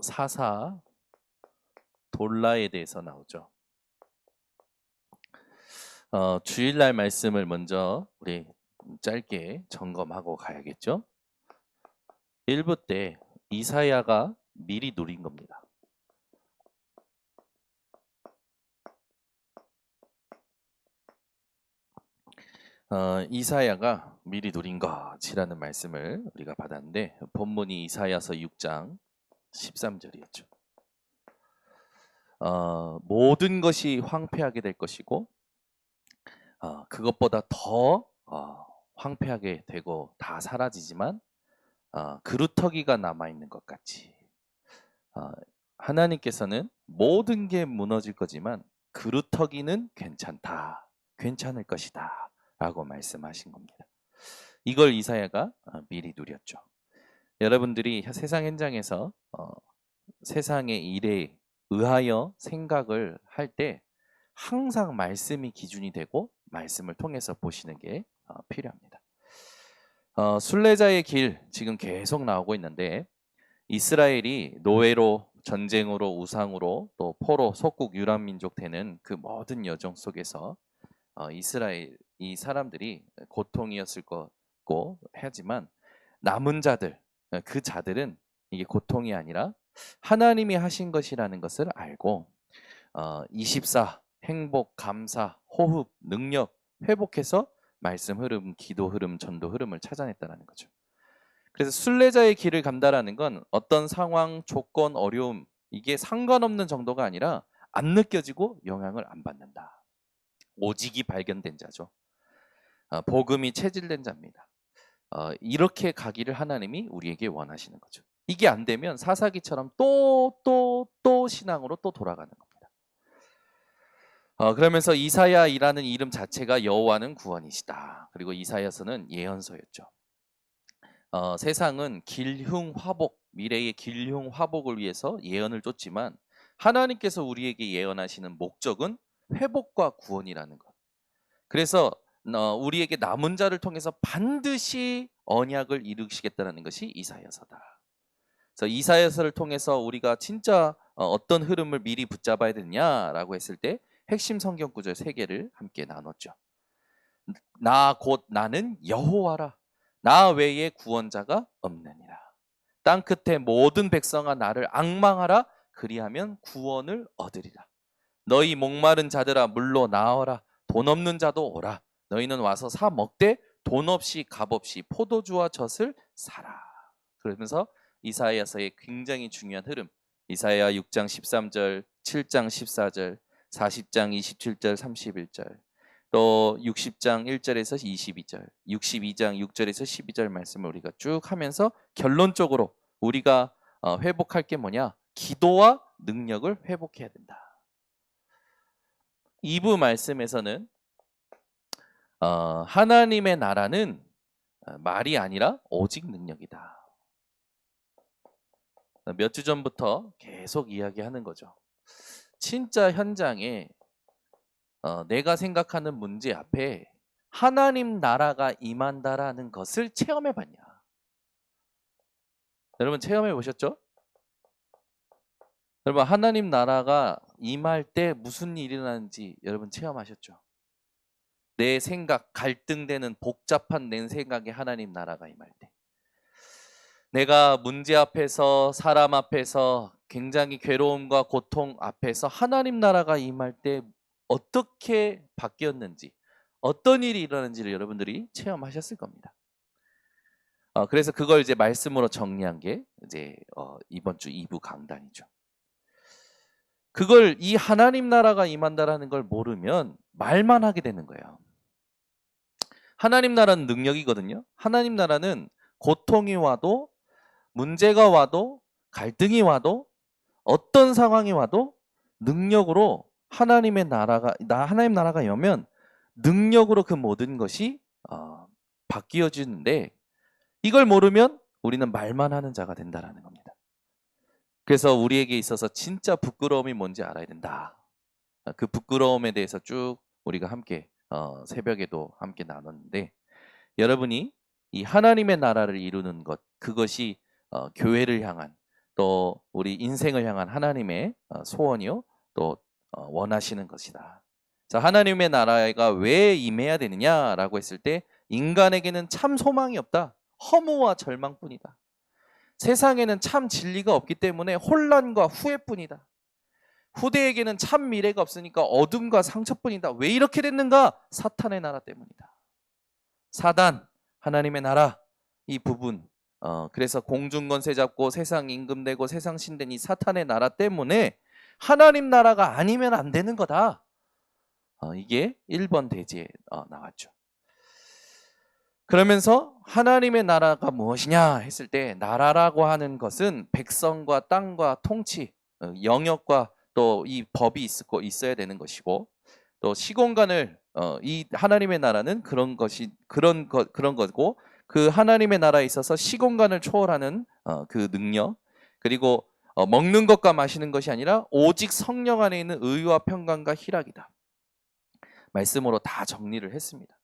사사 돌라에 대해서 나오죠. 주일날 말씀을 먼저 우리 짧게 점검하고 가야겠죠. 1부 때 이사야가 미리 누린 겁니다. 이사야가 미리 누린 것이라는 말씀을 우리가 받았는데 본문이 이사야서 6장 13절이었죠. 모든 것이 황폐하게 될 것이고 그것보다 더 황폐하게 되고 다 사라지지만 그루터기가 남아있는 것 같이 하나님께서는 모든 게 무너질 거지만 그루터기는 괜찮다, 괜찮을 것이다 라고 말씀하신 겁니다. 이걸 이사야가 미리 누렸죠. 여러분들이 세상 현장에서 세상의 일에 의하여 생각을 할 때 항상 말씀이 기준이 되고 말씀을 통해서 보시는 게 필요합니다. 순례자의 길 지금 계속 나오고 있는데 이스라엘이 노예로, 전쟁으로, 우상으로, 또 포로, 속국 유란민족 되는 그 모든 여정 속에서 이스라엘 이 사람들이 고통이었을 거고 하지만 남은 자들, 그 자들은 이게 고통이 아니라 하나님이 하신 것이라는 것을 알고 24 행복, 감사, 호흡, 능력 회복해서 말씀 흐름, 기도 흐름, 전도 흐름을 찾아냈다는 거죠. 그래서 순례자의 길을 간다라는 건 어떤 상황, 조건, 어려움 이게 상관없는 정도가 아니라 안 느껴지고 영향을 안 받는다. 오직이 발견된 자죠. 복음이 체질된 자입니다. 이렇게 가기를 하나님이 우리에게 원하시는 거죠. 이게 안 되면 사사기처럼 또 신앙으로 또 돌아가는 겁니다. 그러면서 이사야이라는 이름 자체가 여호와는 구원이시다. 그리고 이사야서는 예언서였죠. 세상은 길흉화복, 미래의 길흉화복을 위해서 예언을 쫓지만 하나님께서 우리에게 예언하시는 목적은 회복과 구원이라는 것. 그래서 우리에게 남은 자를 통해서 반드시 언약을 이루시겠다는 것이 이사야서다. 그래서 이사야서를 통해서 우리가 진짜 어떤 흐름을 미리 붙잡아야 되냐라고 했을 때 핵심 성경 구절 3개를 함께 나눴죠. 나 곧 나는 여호와라. 나 외에 구원자가 없느니라. 땅 끝에 모든 백성아 나를 앙망하라. 그리하면 구원을 얻으리라. 너희 목마른 자들아 물로 나와라. 돈 없는 자도 오라. 너희는 와서 사 먹되 돈 없이 값 없이 포도주와 젖을 사라. 그러면서 이사야서의 굉장히 중요한 흐름, 이사야 6장 13절, 7장 14절, 40장 27절, 31절, 또 60장 1절에서 22절, 62장 6절에서 12절 말씀을 우리가 쭉 하면서 결론적으로 우리가 회복할 게 뭐냐? 기도와 능력을 회복해야 된다. 2부 말씀에서는 하나님의 나라는 말이 아니라 오직 능력이다. 몇 주 전부터 계속 이야기하는 거죠. 진짜 현장에 내가 생각하는 문제 앞에 하나님 나라가 임한다라는 것을 체험해 봤냐? 여러분 체험해 보셨죠? 여러분 하나님 나라가 임할 때 무슨 일이 일어나는지 여러분 체험하셨죠? 내 생각, 갈등되는 복잡한 내 생각에 하나님 나라가 임할 때 내가 문제 앞에서 사람 앞에서 굉장히 괴로움과 고통 앞에서 하나님 나라가 임할 때 어떻게 바뀌었는지 어떤 일이 일어나는지를 여러분들이 체험하셨을 겁니다. 그래서 그걸 이제 말씀으로 정리한 게 이제 이번 주 2부 강단이죠. 그걸 이 하나님 나라가 임한다라는 걸 모르면 말만 하게 되는 거예요. 하나님 나라는 능력이거든요. 하나님 나라는 고통이 와도 문제가 와도 갈등이 와도 어떤 상황이 와도 능력으로 하나님 나라가 오면 능력으로 그 모든 것이 바뀌어지는데 이걸 모르면 우리는 말만 하는 자가 된다라는 겁니다. 그래서 우리에게 있어서 진짜 부끄러움이 뭔지 알아야 된다. 그 부끄러움에 대해서 쭉 우리가 함께 새벽에도 함께 나눴는데 여러분이 이 하나님의 나라를 이루는 것 그것이 교회를 향한 또 우리 인생을 향한 하나님의 소원이요, 또 원하시는 것이다. 자, 하나님의 나라가 왜 임해야 되느냐라고 했을 때 인간에게는 참 소망이 없다. 허무와 절망뿐이다. 세상에는 참 진리가 없기 때문에 혼란과 후회뿐이다. 후대에게는 참 미래가 없으니까 어둠과 상처뿐이다. 왜 이렇게 됐는가? 사탄의 나라 때문이다. 사단, 하나님의 나라, 이 부분, 그래서 공중권세 잡고 세상 임금 되고 세상 신된 이 사탄의 나라 때문에 하나님 나라가 아니면 안 되는 거다. 이게 1번 대지에 나왔죠. 그러면서 하나님의 나라가 무엇이냐 했을 때, 나라라고 하는 것은 백성과 땅과 통치, 영역과 또 이 법이 있어야 되는 것이고, 또 시공간을 이 하나님의 나라는 그런 거고, 그 하나님의 나라에 있어서 시공간을 초월하는 그 능력, 그리고 먹는 것과 마시는 것이 아니라 오직 성령 안에 있는 의와 평강과 희락이다. 말씀으로 다 정리를 했습니다.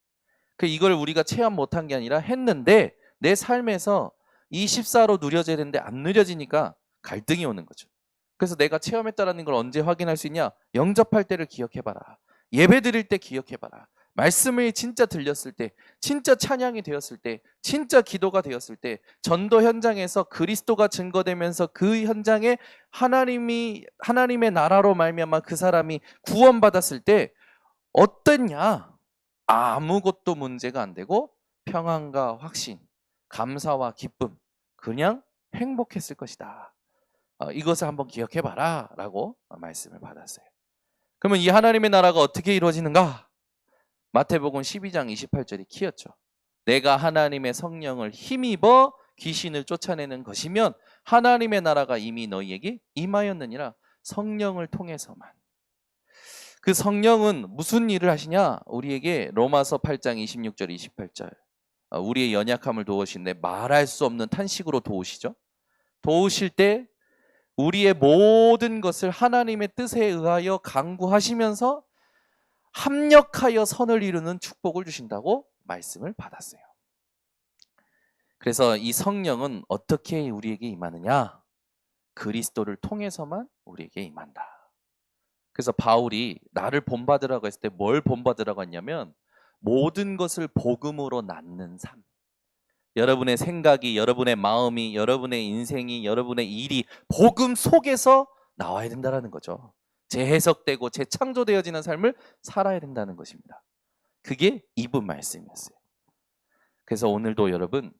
이걸 우리가 체험 못한 게 아니라 했는데 내 삶에서 24로 누려져야 되는데 안 누려지니까 갈등이 오는 거죠. 그래서 내가 체험했다라는 걸 언제 확인할 수 있냐? 영접할 때를 기억해봐라. 예배 드릴 때 기억해봐라. 말씀을 진짜 들렸을 때, 진짜 찬양이 되었을 때, 진짜 기도가 되었을 때, 전도 현장에서 그리스도가 증거되면서 그 현장에 하나님의 나라로 말미암아 그 사람이 구원받았을 때 어땠냐? 아무것도 문제가 안 되고 평안과 확신, 감사와 기쁨, 그냥 행복했을 것이다. 이것을 한번 기억해봐라 라고 말씀을 받았어요. 그러면 이 하나님의 나라가 어떻게 이루어지는가? 마태복음 12장 28절이 키였죠. 내가 하나님의 성령을 힘입어 귀신을 쫓아내는 것이면 하나님의 나라가 이미 너희에게 임하였느니라. 성령을 통해서만. 그 성령은 무슨 일을 하시냐? 우리에게 로마서 8장 26절 28절, 우리의 연약함을 도우시는데 말할 수 없는 탄식으로 도우시죠. 도우실 때 우리의 모든 것을 하나님의 뜻에 의하여 강구하시면서 합력하여 선을 이루는 축복을 주신다고 말씀을 받았어요. 그래서 이 성령은 어떻게 우리에게 임하느냐? 그리스도를 통해서만 우리에게 임한다. 그래서 바울이 나를 본받으라고 했을 때 뭘 본받으라고 했냐면 모든 것을 복음으로 낳는 삶. 여러분의 생각이, 여러분의 마음이, 여러분의 인생이, 여러분의 일이 복음 속에서 나와야 된다는 거죠. 재해석되고 재창조되어지는 삶을 살아야 된다는 것입니다. 그게 이분 말씀이었어요. 그래서 오늘도 여러분,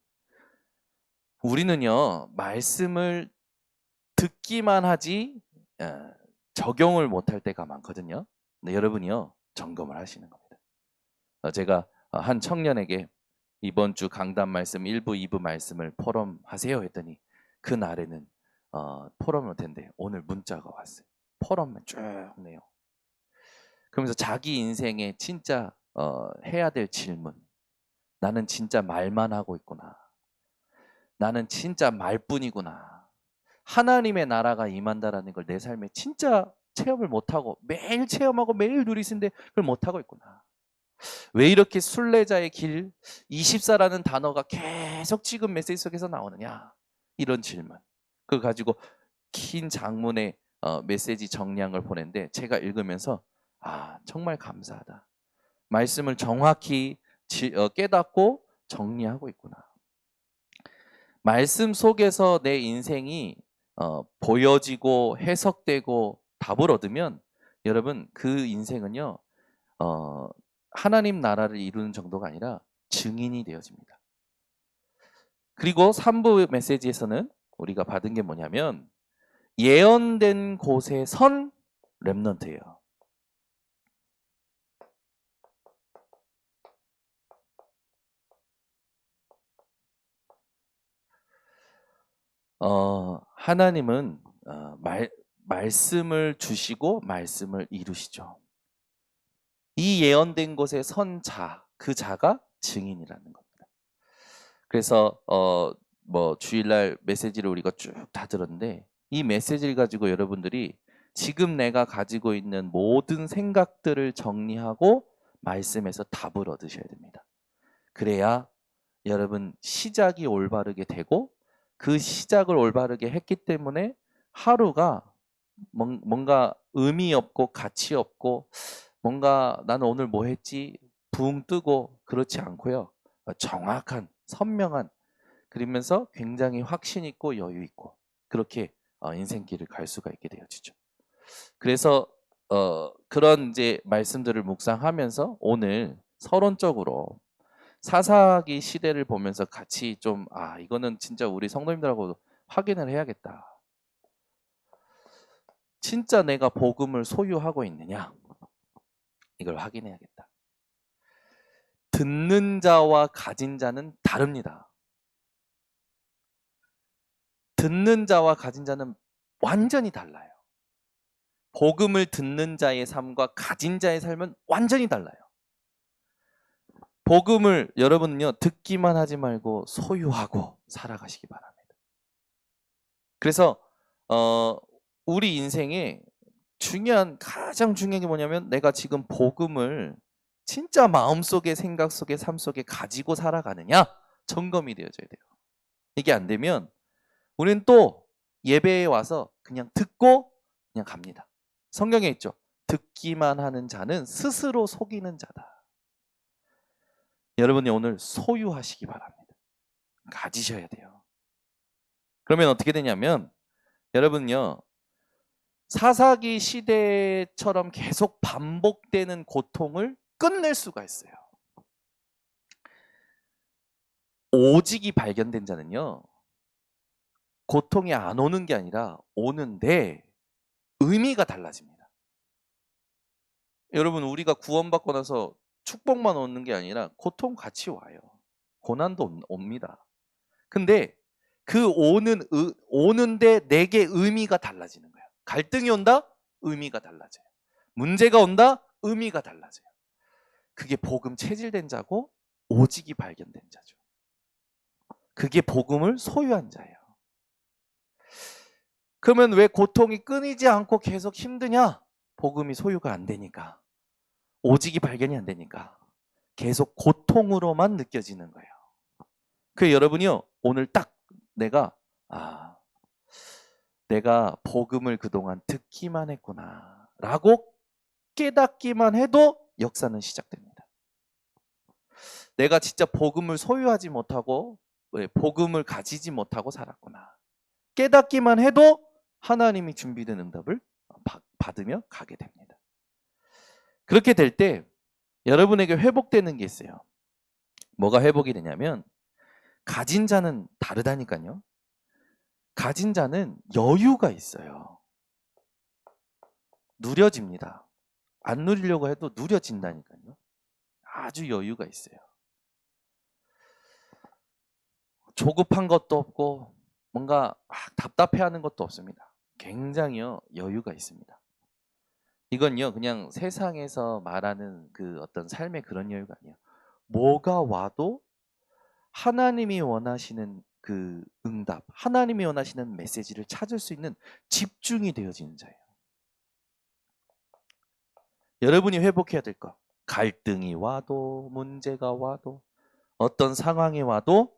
우리는요 말씀을 듣기만 하지 적용을 못할 때가 많거든요. 근데 여러분이요 점검을 하시는 겁니다. 제가 한 청년에게 이번 주 강단 말씀 1부, 2부 말씀을 포럼하세요 했더니 그 날에는 포럼을 못했는데 오늘 문자가 왔어요. 포럼만 쭉 내요. 그러면서 자기 인생에 진짜 해야 될 질문, 나는 진짜 말만 하고 있구나, 나는 진짜 말뿐이구나, 하나님의 나라가 임한다라는 걸 내 삶에 진짜 체험을 못하고 매일 체험하고 매일 누리는데 그걸 못하고 있구나. 왜 이렇게 순례자의 길 24라는 단어가 계속 지금 메시지 속에서 나오느냐, 이런 질문. 그걸 가지고 긴 장문의 메시지 정리한 걸 보냈는데 제가 읽으면서 정말 감사하다. 말씀을 정확히 깨닫고 정리하고 있구나. 말씀 속에서 내 인생이 보여지고 해석되고 답을 얻으면 여러분 그 인생은요 하나님 나라를 이루는 정도가 아니라 증인이 되어집니다. 그리고 3부 메시지에서는 우리가 받은 게 뭐냐면 예언된 곳에 선 렘넌트예요. 하나님은 말씀을 주시고 말씀을 이루시죠. 이 예언된 곳에 선 자, 그 자가 증인이라는 겁니다. 그래서 주일날 메시지를 우리가 쭉 다 들었는데 이 메시지를 가지고 여러분들이 지금 내가 가지고 있는 모든 생각들을 정리하고 말씀에서 답을 얻으셔야 됩니다. 그래야 여러분 시작이 올바르게 되고 그 시작을 올바르게 했기 때문에 하루가 뭔가 의미 없고 가치 없고 뭔가 나는 오늘 뭐 했지 붕 뜨고 그렇지 않고요. 정확한 선명한 그러면서 굉장히 확신 있고 여유 있고 그렇게 인생길을 갈 수가 있게 되어지죠. 그래서 그런 이제 말씀들을 묵상하면서 오늘 서론적으로 사사기 시대를 보면서 같이 좀 이거는 진짜 우리 성도님들하고 확인을 해야겠다. 진짜 내가 복음을 소유하고 있느냐? 이걸 확인해야겠다. 듣는 자와 가진 자는 다릅니다. 듣는 자와 가진 자는 완전히 달라요. 복음을 듣는 자의 삶과 가진 자의 삶은 완전히 달라요. 복음을 여러분은요 듣기만 하지 말고 소유하고 살아가시기 바랍니다. 그래서 우리 인생에 가장 중요한 게 뭐냐면 내가 지금 복음을 진짜 마음속에 생각 속에 삶 속에 가지고 살아가느냐 점검이 되어져야 돼요. 이게 안 되면 우리는 또 예배에 와서 그냥 듣고 그냥 갑니다. 성경에 있죠. 듣기만 하는 자는 스스로 속이는 자다. 여러분이 오늘 소유하시기 바랍니다. 가지셔야 돼요. 그러면 어떻게 되냐면 여러분요 사사기 시대처럼 계속 반복되는 고통을 끝낼 수가 있어요. 오직이 발견된 자는요 고통이 안 오는 게 아니라 오는데 의미가 달라집니다. 여러분 우리가 구원받고 나서 축복만 오는 게 아니라 고통 같이 와요. 고난도 옵니다. 근데 그 오는데 내게 의미가 달라지는 거예요. 갈등이 온다? 의미가 달라져요. 문제가 온다? 의미가 달라져요. 그게 복음 체질된 자고 오직이 발견된 자죠. 그게 복음을 소유한 자예요. 그러면 왜 고통이 끊이지 않고 계속 힘드냐? 복음이 소유가 안 되니까. 오직이 발견이 안 되니까. 계속 고통으로만 느껴지는 거예요. 그 여러분이요. 오늘 딱 내가 복음을 그동안 듣기만 했구나 라고 깨닫기만 해도 역사는 시작됩니다. 내가 진짜 복음을 소유하지 못하고 복음을 가지지 못하고 살았구나. 깨닫기만 해도 하나님이 준비된 응답을 받으며 가게 됩니다. 그렇게 될 때 여러분에게 회복되는 게 있어요. 뭐가 회복이 되냐면 가진 자는 다르다니까요. 가진 자는 여유가 있어요. 누려집니다. 안 누리려고 해도 누려진다니까요. 아주 여유가 있어요. 조급한 것도 없고 뭔가 답답해하는 것도 없습니다. 굉장히요 여유가 있습니다. 이건요 그냥 세상에서 말하는 그 어떤 삶의 그런 여유가 아니에요. 뭐가 와도 하나님이 원하시는 그 응답, 하나님이 원하시는 메시지를 찾을 수 있는 집중이 되어지는 자예요. 여러분이 회복해야 될 거. 갈등이 와도 문제가 와도 어떤 상황이 와도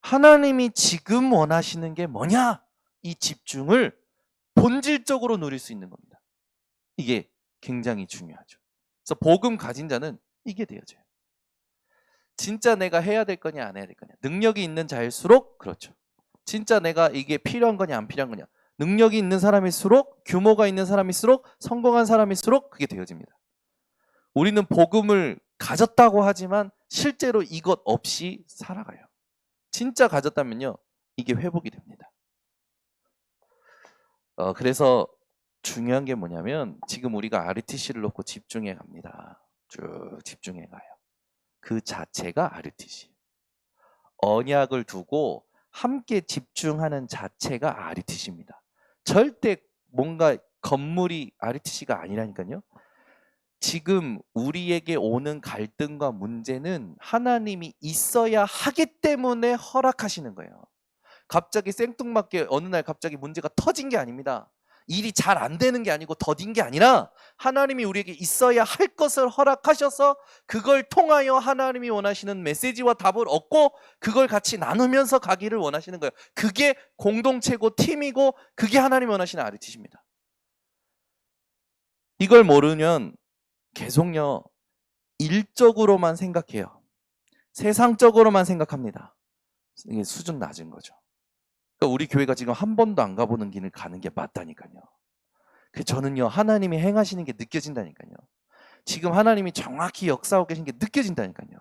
하나님이 지금 원하시는 게 뭐냐? 이 집중을 본질적으로 누릴 수 있는 겁니다. 이게 굉장히 중요하죠. 그래서 복음 가진 자는 이게 되어져요. 진짜 내가 해야 될 거냐 안 해야 될 거냐. 능력이 있는 자일수록 그렇죠. 진짜 내가 이게 필요한 거냐 안 필요한 거냐. 능력이 있는 사람일수록 규모가 있는 사람일수록 성공한 사람일수록 그게 되어집니다. 우리는 복음을 가졌다고 하지만 실제로 이것 없이 살아가요. 진짜 가졌다면요. 이게 회복이 됩니다. 그래서 중요한 게 뭐냐면 지금 우리가 RTC를 놓고 집중해 갑니다. 쭉 집중해 가요. 그 자체가 RTC. 언약을 두고 함께 집중하는 자체가 RTC입니다. 절대 뭔가 건물이 RTC가 아니라니까요. 지금 우리에게 오는 갈등과 문제는 하나님이 있어야 하기 때문에 허락하시는 거예요. 갑자기 생뚱맞게 어느 날 갑자기 문제가 터진 게 아닙니다. 일이 잘 안 되는 게 아니고 더딘 게 아니라 하나님이 우리에게 있어야 할 것을 허락하셔서 그걸 통하여 하나님이 원하시는 메시지와 답을 얻고 그걸 같이 나누면서 가기를 원하시는 거예요. 그게 공동체고 팀이고 그게 하나님이 원하시는 RUTC입니다. 이걸 모르면 계속요 일적으로만 생각해요. 세상적으로만 생각합니다. 이게 수준 낮은 거죠. 그러니까 우리 교회가 지금 한 번도 안 가보는 길을 가는 게 맞다니까요. 저는요 하나님이 행하시는 게 느껴진다니까요. 지금 하나님이 정확히 역사하고 계신 게 느껴진다니까요.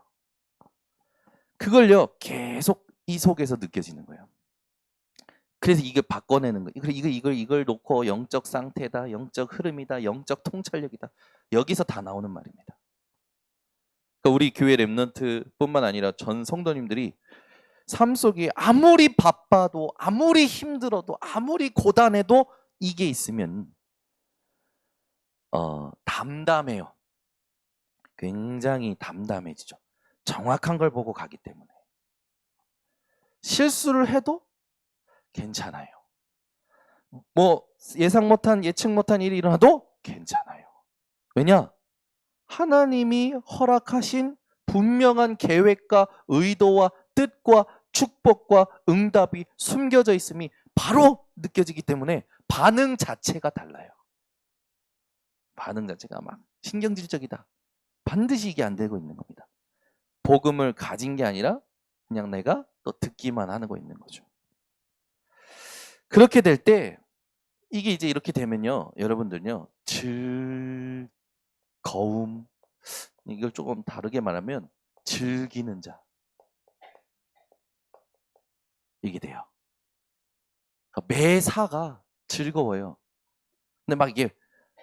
그걸요 계속 이 속에서 느껴지는 거예요. 그래서 이걸 바꿔내는 거예요. 이걸 놓고 영적 상태다, 영적 흐름이다, 영적 통찰력이다. 여기서 다 나오는 말입니다. 그러니까 우리 교회 렘넌트뿐만 아니라 전 성도님들이 삶 속에 아무리 바빠도 아무리 힘들어도 아무리 고단해도 이게 있으면 담담해요. 굉장히 담담해지죠. 정확한 걸 보고 가기 때문에. 실수를 해도 괜찮아요. 뭐 예상 못한 예측 못한 일이 일어나도 괜찮아요. 왜냐? 하나님이 허락하신 분명한 계획과 의도와 뜻과 축복과 응답이 숨겨져 있음이 바로 느껴지기 때문에 반응 자체가 달라요. 반응 자체가 막 신경질적이다. 반드시 이게 안 되고 있는 겁니다. 복음을 가진 게 아니라 그냥 내가 또 듣기만 하고 있는 거죠. 그렇게 될 때 이게 이제 이렇게 되면요. 여러분들요. 즐거움 이걸 조금 다르게 말하면 즐기는 자 이게 돼요. 매사가 즐거워요. 근데 막 이게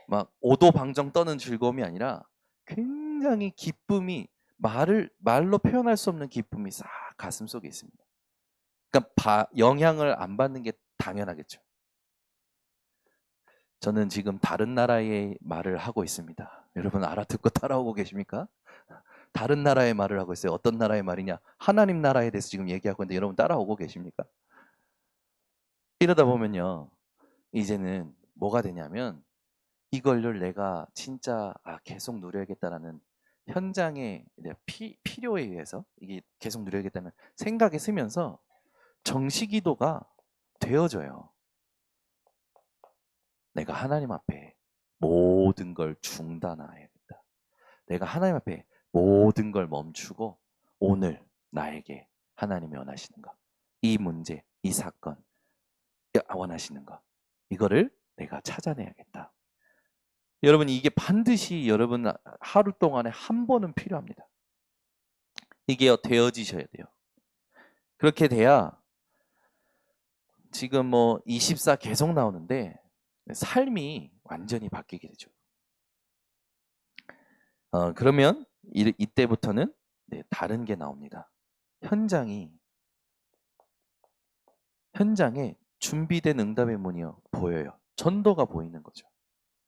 막 오도방정 떠는 즐거움이 아니라 굉장히 기쁨이 말로 표현할 수 없는 기쁨이 싹 가슴 속에 있습니다. 그러니까 영향을 안 받는 게 당연하겠죠. 저는 지금 다른 나라의 말을 하고 있습니다. 여러분 알아듣고 따라오고 계십니까? 다른 나라의 말을 하고 있어요. 어떤 나라의 말이냐? 하나님 나라에 대해서 지금 얘기하고 있는데 여러분 따라오고 계십니까? 이러다 보면요. 이제는 뭐가 되냐면 이걸로 내가 진짜 계속 누려야겠다라는 현장의 필요에 의해서 이게 계속 누려야겠다는 생각이 쓰면서 정시기도가 되어져요. 내가 하나님 앞에 모든 걸 중단해야겠다. 내가 하나님 앞에 모든 걸 멈추고 오늘 나에게 하나님이 원하시는 것, 이 문제, 이 사건 원하시는 것 이거를 내가 찾아내야겠다. 여러분 이게 반드시 여러분 하루 동안에 한 번은 필요합니다. 이게 되어지셔야 돼요. 그렇게 돼야 지금 뭐 24 계속 나오는데 삶이 완전히 바뀌게 되죠. 그러면 이때부터는 다른 게 나옵니다. 현장에 준비된 응답의 문이요 보여요. 전도가 보이는 거죠.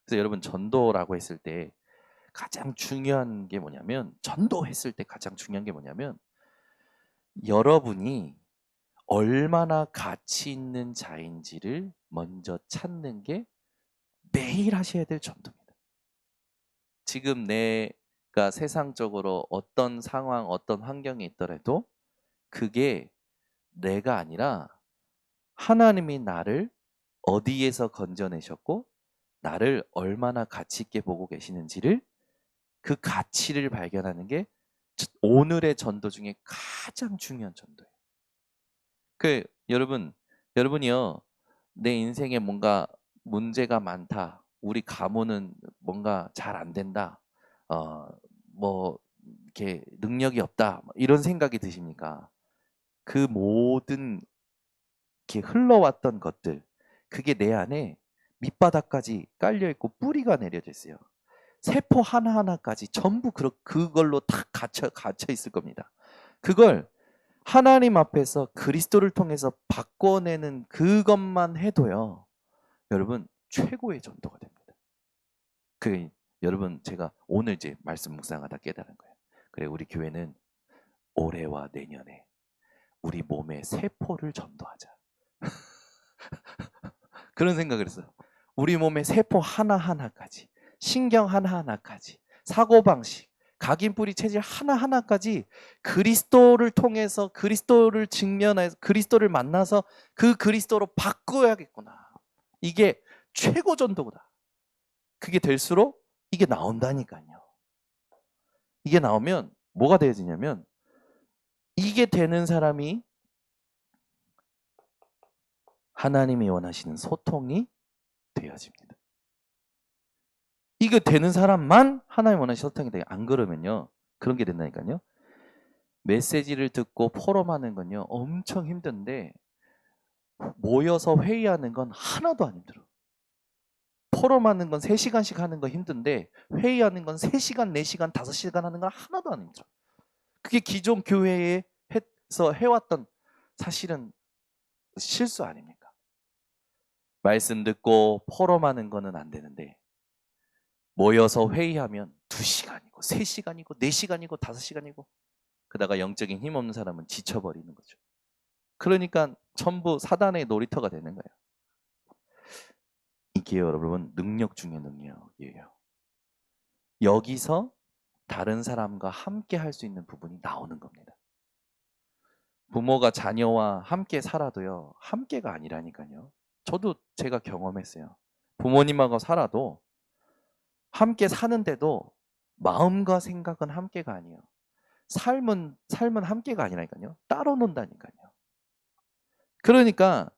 그래서 여러분 전도라고 했을 때 가장 중요한 게 뭐냐면 전도했을 때 가장 중요한 게 뭐냐면 여러분이 얼마나 가치 있는 자인지를 먼저 찾는 게 매일 하셔야 될 전도입니다. 지금 내가 세상적으로 어떤 상황, 어떤 환경에 있더라도 그게 내가 아니라 하나님이 나를 어디에서 건져내셨고 나를 얼마나 가치 있게 보고 계시는지를 그 가치를 발견하는 게 오늘의 전도 중에 가장 중요한 전도예요. 여러분이요, 내 인생에 뭔가 문제가 많다. 우리 가문은 뭔가 잘 안 된다. 뭐 이렇게 능력이 없다. 이런 생각이 드십니까? 그 모든 이렇게 흘러왔던 것들, 그게 내 안에 밑바닥까지 깔려 있고 뿌리가 내려져 있어요. 세포 하나하나까지 전부 그걸로 다 갇혀 있을 겁니다. 그걸 하나님 앞에서 그리스도를 통해서 바꿔내는 그것만 해도요. 여러분 최고의 전도가 됩니다. 여러분 제가 오늘 이제 말씀 묵상하다 깨달은 거예요. 그래 우리 교회는 올해와 내년에 우리 몸의 세포를 전도하자. 그런 생각을 했어요. 우리 몸의 세포 하나하나까지, 신경 하나하나까지, 사고방식, 각인뿌리 체질 하나하나까지 그리스도를 통해서 그리스도를 직면해서 그리스도를 만나서 그 그리스도로 바꾸어야겠구나. 이게 최고 전도다. 그게 될수록 이게 나온다니까요. 이게 나오면 뭐가 되어지냐면 이게 되는 사람이 하나님이 원하시는 소통이 되어집니다. 이거 되는 사람만 하나님 원하시는 소통이 돼요. 안 그러면요. 그런 게 된다니까요. 메시지를 듣고 포럼하는 건요. 엄청 힘든데 모여서 회의하는 건 하나도 안 힘들어. 포럼하는 건 3시간씩 하는 거 힘든데 회의하는 건 3시간, 4시간, 5시간 하는 건 하나도 안 힘들어. 그게 기존 교회에서 해왔던 사실은 실수 아닙니까? 말씀 듣고 포럼하는 거는 안 되는데 모여서 회의하면 2시간이고 3시간이고 4시간이고 5시간이고 그러다가 영적인 힘 없는 사람은 지쳐버리는 거죠. 그러니까 전부 사단의 놀이터가 되는 거예요. 이게 여러분 능력 중의 능력이에요. 여기서 다른 사람과 함께 할 수 있는 부분이 나오는 겁니다. 부모가 자녀와 함께 살아도요. 함께가 아니라니까요. 저도 제가 경험했어요. 부모님하고 살아도 함께 사는데도 마음과 생각은 함께가 아니에요. 삶은 함께가 아니라니까요. 따로 논다니까요. 그러니까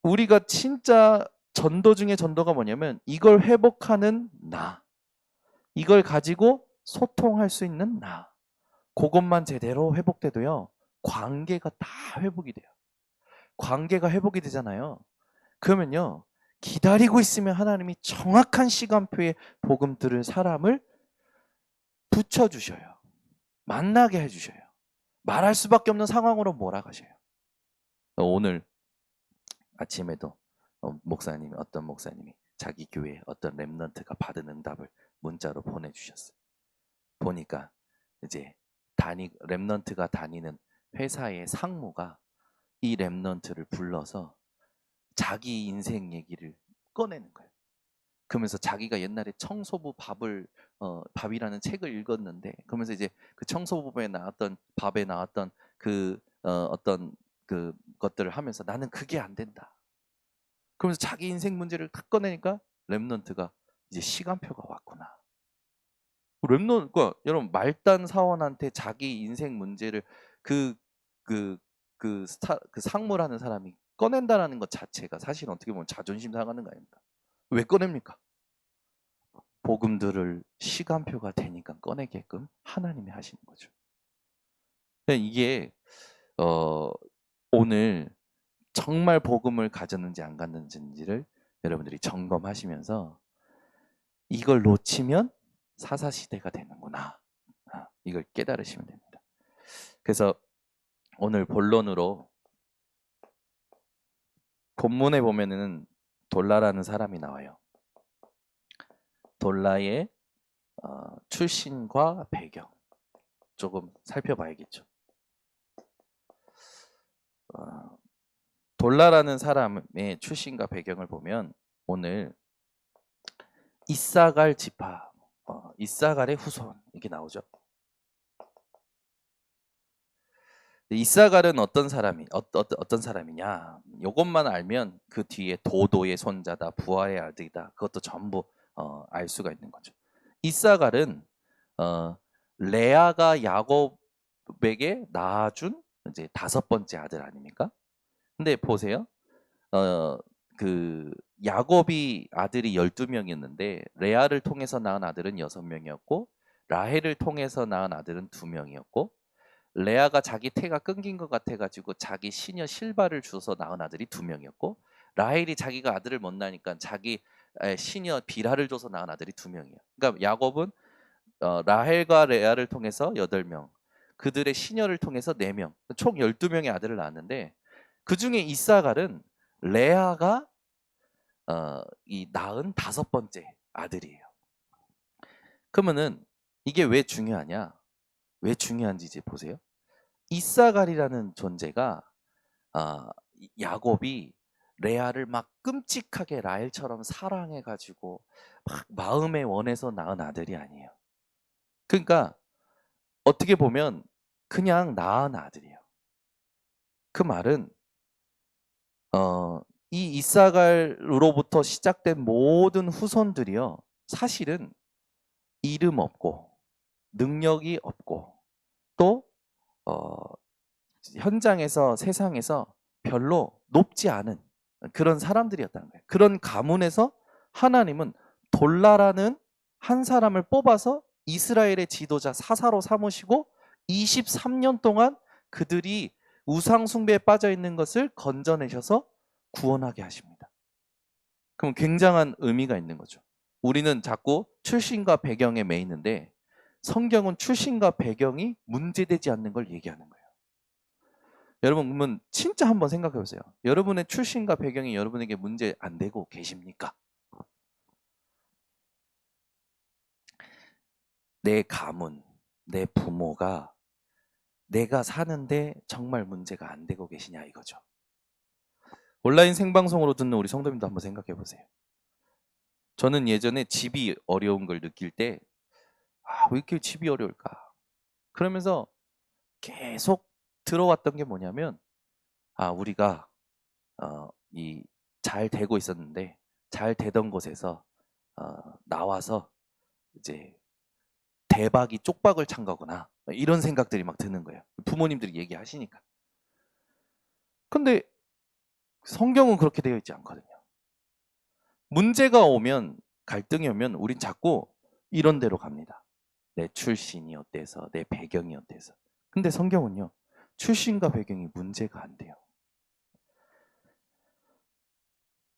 우리가 진짜 전도 중에 전도가 뭐냐면 이걸 회복하는 나. 이걸 가지고 소통할 수 있는 나. 그것만 제대로 회복돼도요. 관계가 다 회복이 돼요. 관계가 회복이 되잖아요. 그러면요. 기다리고 있으면 하나님이 정확한 시간표에 복음 들을 사람을 붙여주셔요. 만나게 해주셔요. 말할 수밖에 없는 상황으로 몰아가셔요. 오늘 아침에도 어떤 목사님이 자기 교회 어떤 렘넌트가 받은 응답을 문자로 보내주셨어요. 보니까 이제 렘넌트가 다니는 회사의 상무가 이 렘넌트를 불러서 자기 인생 얘기를 꺼내는 거예요. 그러면서 자기가 옛날에 청소부 밥이라는 책을 읽었는데 그러면서 이제 그 청소부에 나왔던 밥에 나왔던 어떤 그 것들을 하면서 나는 그게 안 된다. 그러면서 자기 인생 문제를 탁 꺼내니까 렘넌트가 이제 시간표가 왔구나. 그러니까 여러분 말단 사원한테 자기 인생 문제를 그 상무라는 사람이 꺼낸다라는 것 자체가 사실 어떻게 보면 자존심 상하는 거 아닙니까? 왜 꺼냅니까? 복음들을 시간표가 되니까 꺼내게끔 하나님이 하시는 거죠. 이게 오늘 정말 복음을 가졌는지 안 가졌는지를 여러분들이 점검하시면서 이걸 놓치면 사사시대가 되는구나. 이걸 깨달으시면 됩니다. 그래서 오늘 본론으로 본문에 보면은 돌라라는 사람이 나와요. 돌라의 출신과 배경 조금 살펴봐야겠죠. 돌라라는 사람의 출신과 배경을 보면 오늘 이사갈 지파, 이사갈의 후손 이렇게 나오죠. 이사갈은 어떤 사람이냐? 이것만 알면 그 뒤에 도도의 손자다, 부하의 아들이다. 그것도 전부 알 수가 있는 거죠. 이사갈은 레아가 야곱에게 낳아준 이제 5번째 아들 아닙니까? 근데 보세요. 그 야곱이 아들이 12명이었는데 레아를 통해서 낳은 아들은 6명이었고 라헬을 통해서 낳은 아들은 2명이었고 레아가 자기 태가 끊긴 것 같아가지고 자기 시녀 실바를 주서 낳은 아들이 2명이었고 라헬이 자기가 아들을 못 낳으니까 자기 시녀 비라를 줘서 낳은 아들이 2명이에요. 그러니까 야곱은 라헬과 레아를 통해서 8명, 그들의 시녀를 통해서 4명, 총 12명의 아들을 낳았는데 그 중에 이사갈은 레아가 이 낳은 5번째 아들이에요. 그러면은 이게 왜 중요하냐? 왜 중요한지 이제 보세요. 이사갈이라는 존재가 야곱이 레아를 막 끔찍하게 라헬처럼 사랑해가지고 막 마음에 원해서 낳은 아들이 아니에요. 그러니까 어떻게 보면 그냥 낳은 아들이에요. 그 말은 이 이사갈로부터 시작된 모든 후손들이요, 사실은 이름 없고 능력이 없고 또 현장에서 세상에서 별로 높지 않은 그런 사람들이었다는 거예요. 그런 가문에서 하나님은 돌라라는 한 사람을 뽑아서 이스라엘의 지도자 사사로 삼으시고 23년 동안 그들이 우상 숭배에 빠져 있는 것을 건져내셔서 구원하게 하십니다. 그럼 굉장한 의미가 있는 거죠. 우리는 자꾸 출신과 배경에 매이는데 성경은 출신과 배경이 문제되지 않는 걸 얘기하는 거예요. 여러분, 그러면 진짜 한번 생각해 보세요. 여러분의 출신과 배경이 여러분에게 문제 안 되고 계십니까? 내 가문, 내 부모가 내가 사는데 정말 문제가 안 되고 계시냐 이거죠. 온라인 생방송으로 듣는 우리 성도님도 한번 생각해 보세요. 저는 예전에 집이 어려운 걸 느낄 때, 왜 이렇게 집이 어려울까? 그러면서 계속 들어왔던 게 뭐냐면, 우리가 이 잘 되고 있었는데 잘 되던 곳에서 나와서 이제 대박이 쪽박을 찬 거구나, 이런 생각들이 막 드는 거예요. 부모님들이 얘기하시니까. 근데 성경은 그렇게 되어 있지 않거든요. 문제가 오면, 갈등이 오면 우린 자꾸 이런 데로 갑니다. 내 출신이 어때서, 내 배경이 어때서. 근데 성경은요, 출신과 배경이 문제가 안 돼요.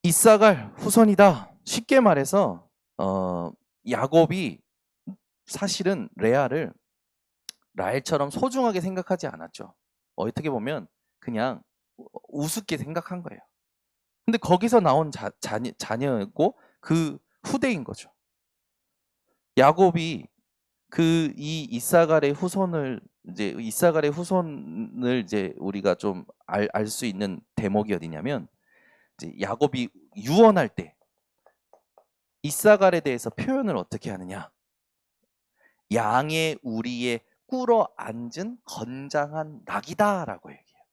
이사갈 후손이다. 쉽게 말해서 야곱이 사실은 레아를 라헬처럼 소중하게 생각하지 않았죠. 어떻게 보면 그냥 우습게 생각한 거예요. 근데 거기서 나온 자녀고 그 후대인 거죠. 야곱이 이 이사갈의 후손을 이제 우리가 좀 알 수 있는 대목이 어디냐면, 이제 야곱이 유언할 때 이사갈에 대해서 표현을 어떻게 하느냐? 양의 우리에 꿇어 앉은 건장한 낙이다라고 얘기해요.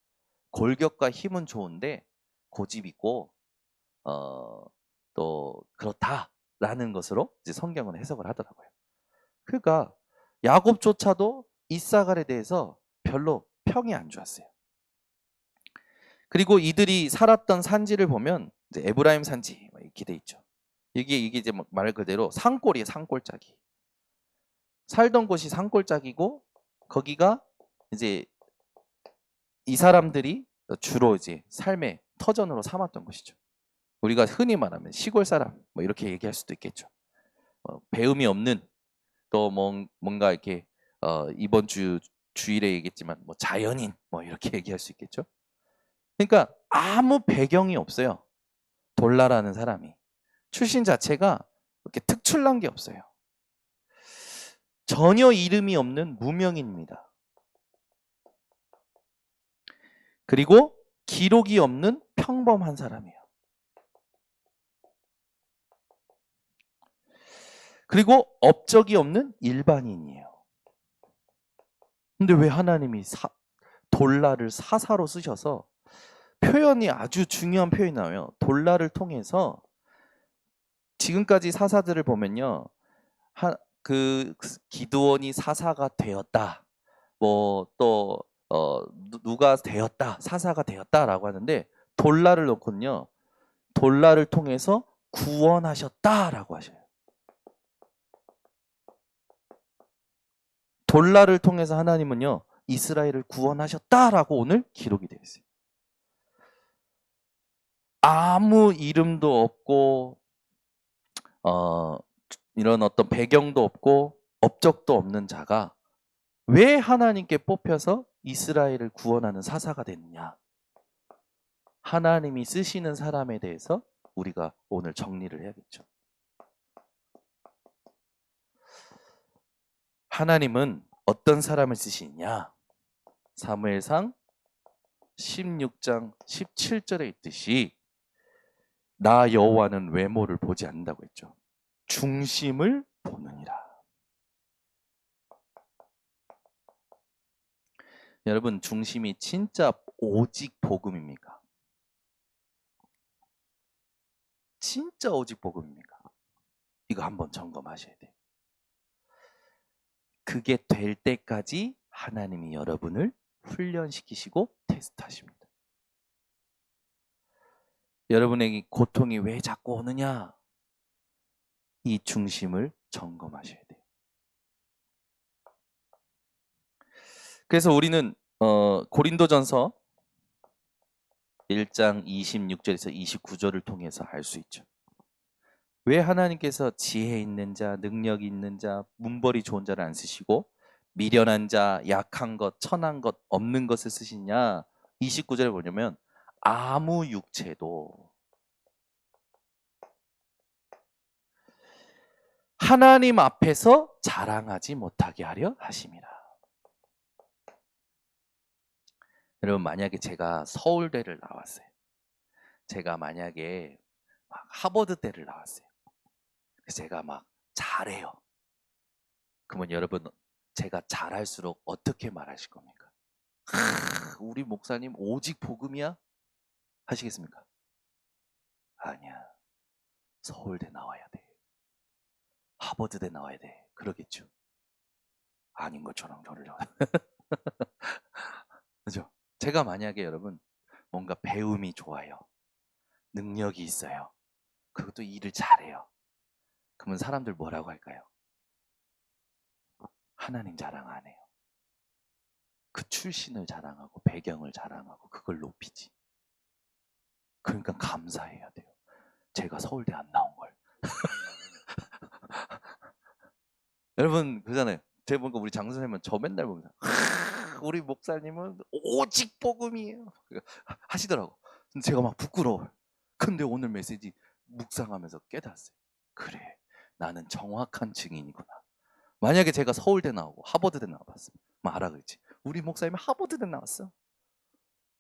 골격과 힘은 좋은데 고집 있고 또 그렇다라는 것으로 이제 성경은 해석을 하더라고요. 그러니까 야곱조차도 이사갈에 대해서 별로 평이 안 좋았어요. 그리고 이들이 살았던 산지를 보면 이제 에브라임 산지 이렇게 돼 있죠. 이게 이제 말 그대로 산골이에요, 산골짜기. 살던 곳이 산골짜기고 거기가 이제 이 사람들이 주로 이제 삶의 터전으로 삼았던 것이죠. 우리가 흔히 말하면 시골 사람 뭐 이렇게 얘기할 수도 있겠죠. 배움이 없는, 또 뭔가 이렇게 이번 주일에 얘기했지만 뭐 자연인 뭐 이렇게 얘기할 수 있겠죠. 그러니까 아무 배경이 없어요. 돌라라는 사람이 출신 자체가 이렇게 특출난 게 없어요. 전혀 이름이 없는 무명인입니다. 그리고 기록이 없는 평범한 사람이에요. 그리고 업적이 없는 일반인이에요. 근데 왜 하나님이 돌라를 사사로 쓰셔서, 표현이 아주 중요한 표현이 나와요. 돌라를 통해서 지금까지 사사들을 보면요, 그 기드온이 사사가 되었다, 뭐 또 누가 되었다, 사사가 되었다라고 하는데, 돌라를 놓고는요, 돌라를 통해서 구원하셨다라고 하셔요. 돌라를 통해서 하나님은요, 이스라엘을 구원하셨다라고 오늘 기록이 되어 있어요. 아무 이름도 없고 이런 어떤 배경도 없고 업적도 없는 자가 왜 하나님께 뽑혀서 이스라엘을 구원하는 사사가 됐느냐? 하나님이 쓰시는 사람에 대해서 우리가 오늘 정리를 해야겠죠. 하나님은 어떤 사람을 쓰시느냐? 사무엘상 16장 17절에 있듯이 나 여호와는 외모를 보지 않는다고 했죠. 중심을 보느니라. 여러분, 중심이 진짜 오직 복음입니까? 진짜 오직 복음입니까? 이거 한번 점검하셔야 돼요. 그게 될 때까지 하나님이 여러분을 훈련시키시고 테스트하십니다. 여러분에게 고통이 왜 자꾸 오느냐? 이 중심을 점검하셔야 돼요. 그래서 우리는 고린도전서 1장 26절에서 29절을 통해서 알 수 있죠. 왜 하나님께서 지혜 있는 자, 능력이 있는 자, 문벌이 좋은 자를 안 쓰시고 미련한 자, 약한 것, 천한 것, 없는 것을 쓰시냐? 29절에 뭐냐면 아무 육체도 하나님 앞에서 자랑하지 못하게 하려 하심이라. 여러분, 만약에 제가 서울대를 나왔어요. 제가 만약에 막 하버드대를 나왔어요. 그래서 제가 막 잘해요. 그러면 여러분, 제가 잘할수록 어떻게 말하실 겁니까? 우리 목사님 오직 복음이야? 하시겠습니까? 아니야. 서울대 나와야 돼. 하버드대 나와야 돼. 그러겠죠. 아닌 것처럼 저를. 그죠? 제가 만약에 여러분 뭔가 배움이 좋아요. 능력이 있어요. 그것도 일을 잘해요. 그러면 사람들 뭐라고 할까요? 하나님 자랑 안 해요. 그 출신을 자랑하고 배경을 자랑하고 그걸 높이지. 그러니까 감사해야 돼요. 제가 서울대 안 나온 걸. 여러분 그러잖아요. 제가 보니까 우리 장 선생님은 저 맨날 보면서 우리 목사님은 오직 복음이에요 하시더라고. 근데 제가 막 부끄러워요. 근데 오늘 메시지 묵상하면서 깨달았어요. 그래, 나는 정확한 증인이구나. 만약에 제가 서울대 나오고 하버드대 나와봤어, 알아 그랬지. 우리 목사님은 하버드대 나왔어.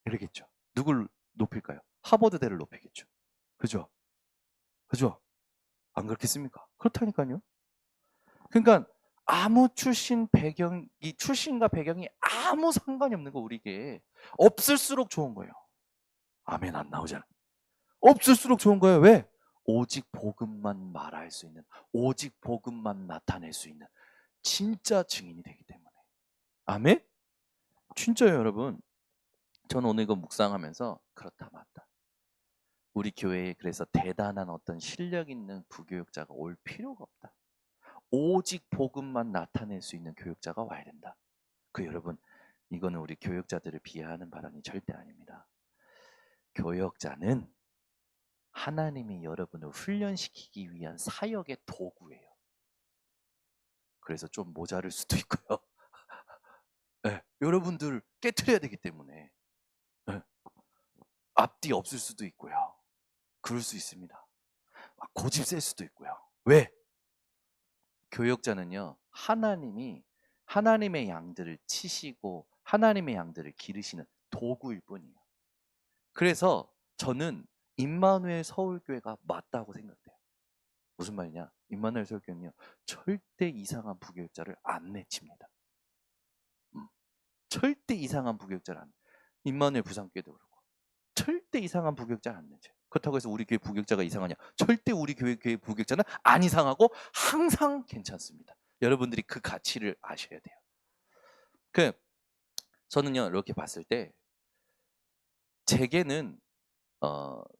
이러겠죠. 누굴 높일까요? 하버드대를 높이겠죠. 그죠? 그죠? 안 그렇겠습니까? 그렇다니까요. 그러니까 아무 출신과 배경이 아무 상관이 없는 거, 우리에게 없을수록 좋은 거예요. 아멘 안 나오잖아. 없을수록 좋은 거예요. 왜? 오직 복음만 말할 수 있는, 오직 복음만 나타낼 수 있는 진짜 증인이 되기 때문에. 아멘? 진짜요, 여러분. 저는 오늘 이거 묵상하면서 그렇다 맞다. 우리 교회에 그래서 대단한 어떤 실력 있는 부교육자가 올 필요가 없다. 오직 복음만 나타낼 수 있는 교육자가 와야 된다. 여러분, 이거는 우리 교육자들을 비하하는 발언이 절대 아닙니다. 교육자는 하나님이 여러분을 훈련시키기 위한 사역의 도구예요. 그래서 좀 모자랄 수도 있고요. 네, 여러분들 깨트려야 되기 때문에 네, 앞뒤 없을 수도 있고요. 그럴 수 있습니다. 고집 셀 수도 있고요. 왜? 교역자는요, 하나님이 하나님의 양들을 치시고 하나님의 양들을 기르시는 도구일 뿐이에요. 그래서 저는 임마누엘 서울교회가 맞다고 생각돼요. 무슨 말이냐? 임마누엘 서울교회는요, 절대 이상한 부교육자를 안 내칩니다. 절대 이상한 부교육자를 안. 임마누엘 부산교회도 그렇고 절대 이상한 부교육자를 안 내죠. 그렇다고 해서 우리 교회 부교육자가 이상하냐? 절대 우리 교회 부교육자는 안 이상하고 항상 괜찮습니다. 여러분들이 그 가치를 아셔야 돼요. 저는요, 이렇게 봤을 때 제게는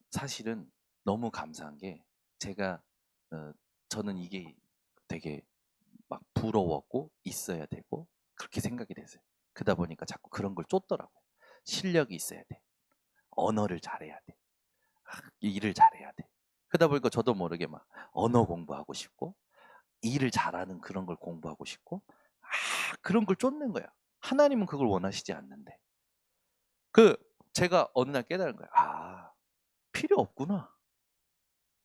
사실은 너무 감사한 게, 제가 저는 이게 되게 막 부러웠고 있어야 되고 그렇게 생각이 됐어요. 그러다 보니까 자꾸 그런 걸 쫓더라고요. 실력이 있어야 돼. 언어를 잘해야 돼. 일을 잘해야 돼. 그러다 보니까 저도 모르게 막 언어 공부하고 싶고 일을 잘하는 그런 걸 공부하고 싶고 그런 걸 쫓는 거야. 하나님은 그걸 원하시지 않는데. 제가 어느 날 깨달은 거야. 필요 없구나.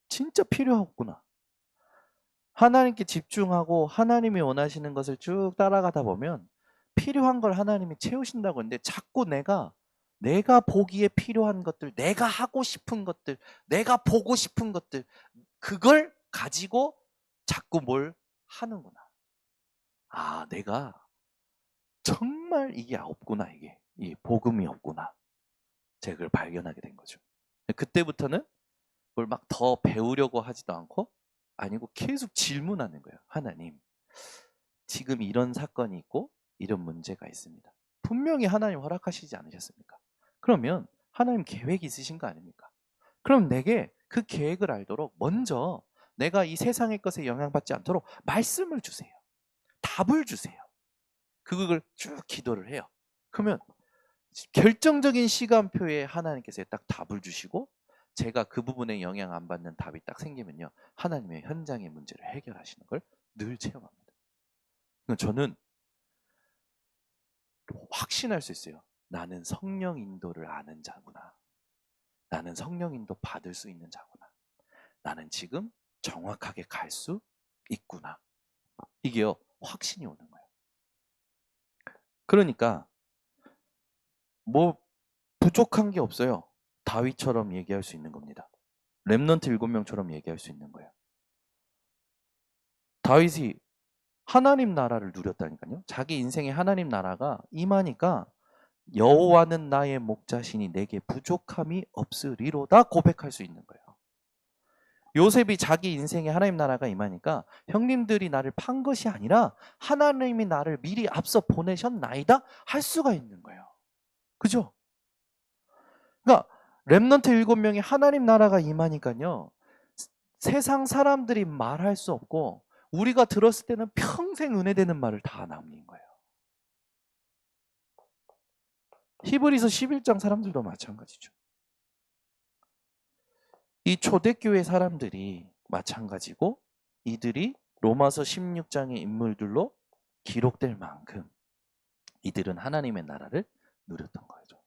진짜 필요 없구나. 하나님께 집중하고 하나님이 원하시는 것을 쭉 따라가다 보면 필요한 걸 하나님이 채우신다고 했는데, 자꾸 내가 내가 보기에 필요한 것들, 내가 하고 싶은 것들, 내가 보고 싶은 것들, 그걸 가지고 자꾸 뭘 하는구나. 아, 내가 정말 이게 없구나, 이게. 이 복음이 없구나. 제가 그걸 발견하게 된 거죠. 그때부터는 뭘 막 더 배우려고 하지도 않고, 아니고 계속 질문하는 거예요. 하나님, 지금 이런 사건이 있고 이런 문제가 있습니다. 분명히 하나님 허락하시지 않으셨습니까? 그러면 하나님 계획이 있으신 거 아닙니까? 그럼 내게 그 계획을 알도록 먼저 내가 이 세상의 것에 영향받지 않도록 말씀을 주세요. 답을 주세요. 그걸 쭉 기도를 해요. 그러면 결정적인 시간표에 하나님께서 딱 답을 주시고, 제가 그 부분에 영향 안 받는 답이 딱 생기면요, 하나님의 현장의 문제를 해결하시는 걸 늘 체험합니다. 저는 확신할 수 있어요. 나는 성령 인도를 아는 자구나. 나는 성령 인도 받을 수 있는 자구나. 나는 지금 정확하게 갈 수 있구나. 이게요, 확신이 오는 거예요. 그러니까 뭐 부족한 게 없어요. 다윗처럼 얘기할 수 있는 겁니다. 렘넌트 7명처럼 얘기할 수 있는 거예요. 다윗이 하나님 나라를 누렸다니까요. 자기 인생에 하나님 나라가 임하니까 여호와는 나의 목자시니 내게 부족함이 없으리로다 고백할 수 있는 거예요. 요셉이 자기 인생에 하나님 나라가 임하니까 형님들이 나를 판 것이 아니라 하나님이 나를 미리 앞서 보내셨나이다 할 수가 있는 거예요. 그죠? 그러니까 렘넌트 7명이 하나님 나라가 임하니까요, 세상 사람들이 말할 수 없고 우리가 들었을 때는 평생 은혜되는 말을 다 남긴 거예요. 히브리서 11장 사람들도 마찬가지죠. 이 초대교회 사람들이 마찬가지고, 이들이 로마서 16장의 인물들로 기록될 만큼 이들은 하나님의 나라를 누렸던 거죠.